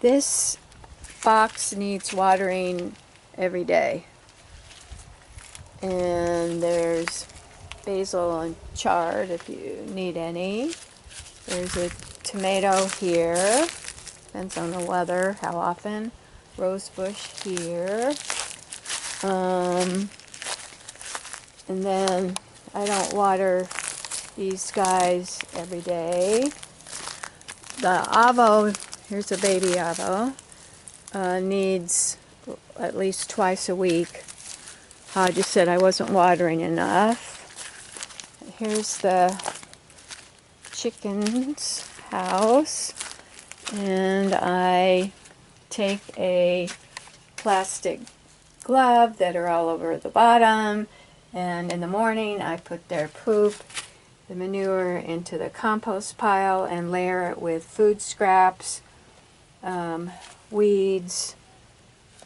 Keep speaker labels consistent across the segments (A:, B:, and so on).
A: This box needs watering every day. And there's basil and chard if you need any. There's a tomato here. Depends on the weather, how often. Rose bush here. And then I don't water these guys every day. The avo, here's a baby avo, needs at least twice a week. I just said I wasn't watering enough. Here's the chicken's house, and I take a plastic glove that are all over the bottom, and in the morning I put their poop, the manure, into the compost pile and layer it with food scraps, weeds,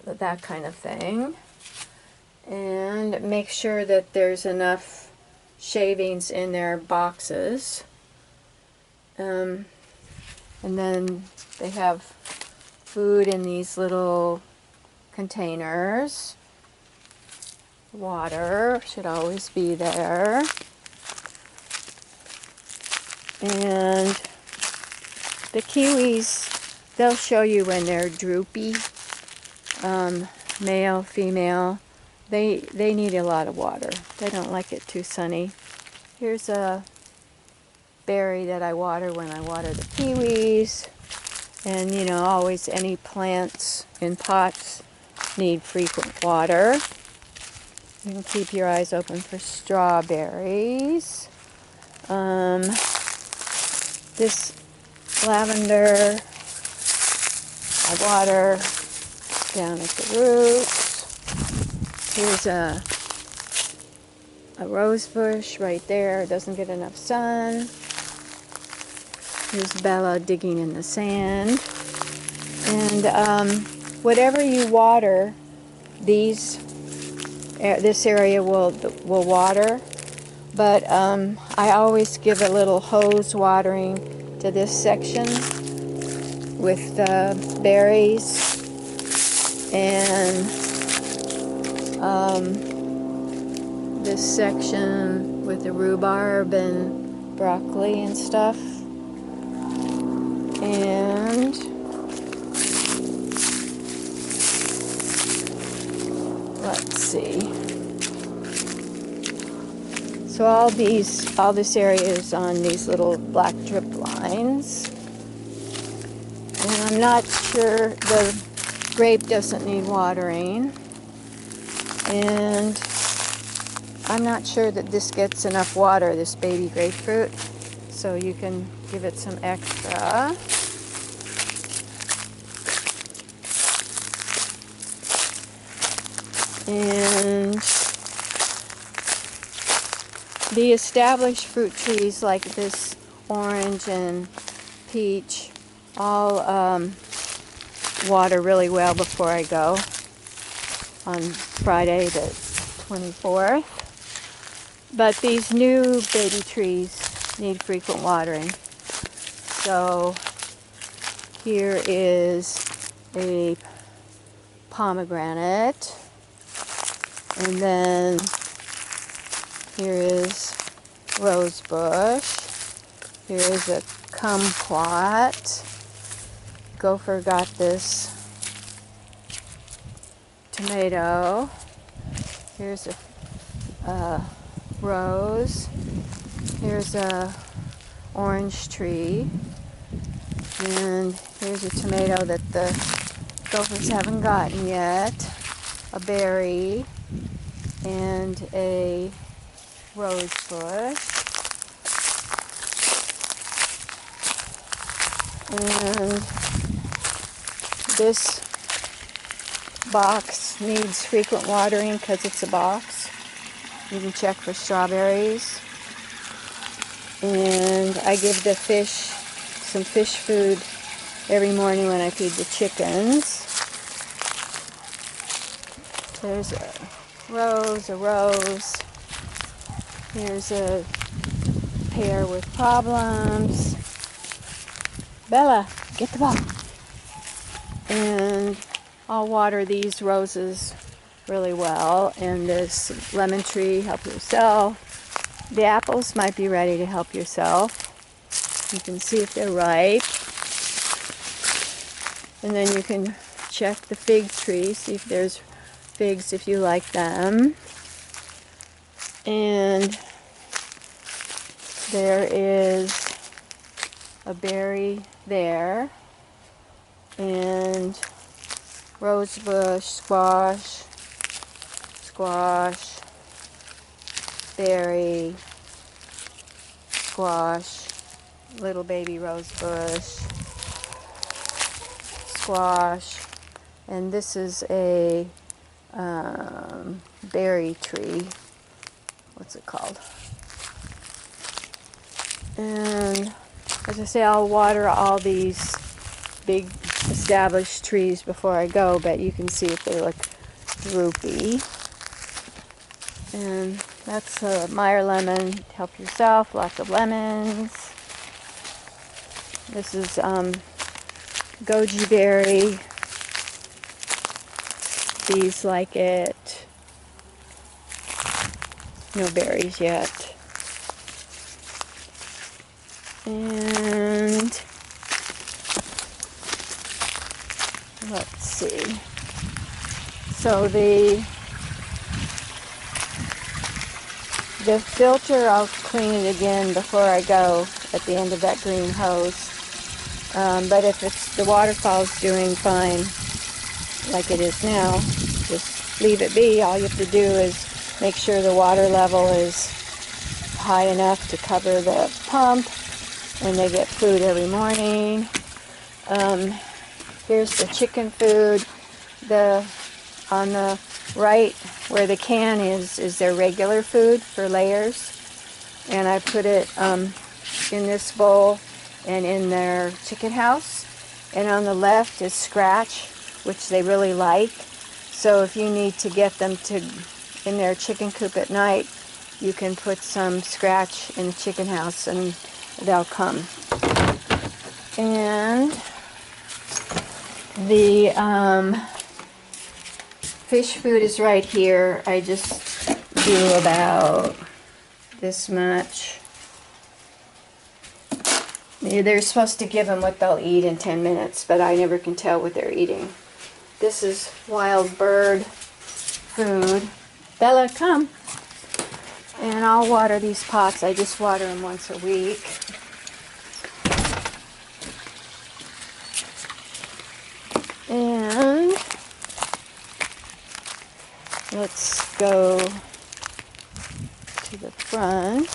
A: that kind of thing, and make sure that there's enough shavings in their boxes. And then they have food in these little containers. Water should always be there. And the kiwis, they'll show you when they're droopy, male, female. They need a lot of water. They don't like it too sunny. Here's a berry that I water when I water the kiwis. And you know, always any plants in pots need frequent water. You can keep your eyes open for strawberries. This lavender I water down at the roots. Here's a rose bush right there. It doesn't get enough sun. Here's Bella digging in the sand. And whatever you water, this area will water. But I always give a little hose watering to this section with the berries and this section with the rhubarb and broccoli and stuff. And let's see. So all this area is on these little black drip lines. And I'm not sure, the grape doesn't need watering. And I'm not sure that this gets enough water, this baby grapefruit. So you can give it some extra. And the established fruit trees like this orange and peach all water really well before I go on Friday the 24th. But these new baby trees need frequent watering. So here is a pomegranate, and then here is rose bush. Here is a kumquat. Gopher got this tomato. Here's a rose. Here's a orange tree. And here's a tomato that the gophers haven't gotten yet. A berry and a rose bush. And this box needs frequent watering because it's a box. You can check for strawberries. And I give the fish some fish food every morning when I feed the chickens. There's a rose. Here's a pear with problems. Bella, get the ball. And I'll water these roses really well. And this lemon tree, help yourself. The apples might be ready to help yourself. You can see if they're ripe. And then you can check the fig tree, see if there's figs if you like them. And there is a berry there. And rosebush, squash, berry, squash, little baby rosebush, squash, and this is a berry tree. What's it called? And as I say, I'll water all these big established trees before I go, but you can see if they look droopy. And that's a Meyer lemon. Help yourself. Lots of lemons. This is goji berry. These like it. No berries yet. And let's see. So the filter, I'll clean it again before I go at the end of that green hose. But if the waterfall's doing fine, like it is now, just leave it be. All you have to do is make sure the water level is high enough to cover the pump, and they get food every morning. Here's the chicken food. On the right where the can is their regular food for layers, and I put it in this bowl and in their chicken house. And on the left is scratch, which they really like. So if you need to get them in their chicken coop at night, you can put some scratch in the chicken house and they'll come. And the fish food is right here. I just do about this much. They're supposed to give them what they'll eat in 10 minutes, but I never can tell what they're eating. This is wild bird food. Bella, come. And I'll water these pots. I just water them once a week. And let's go to the front.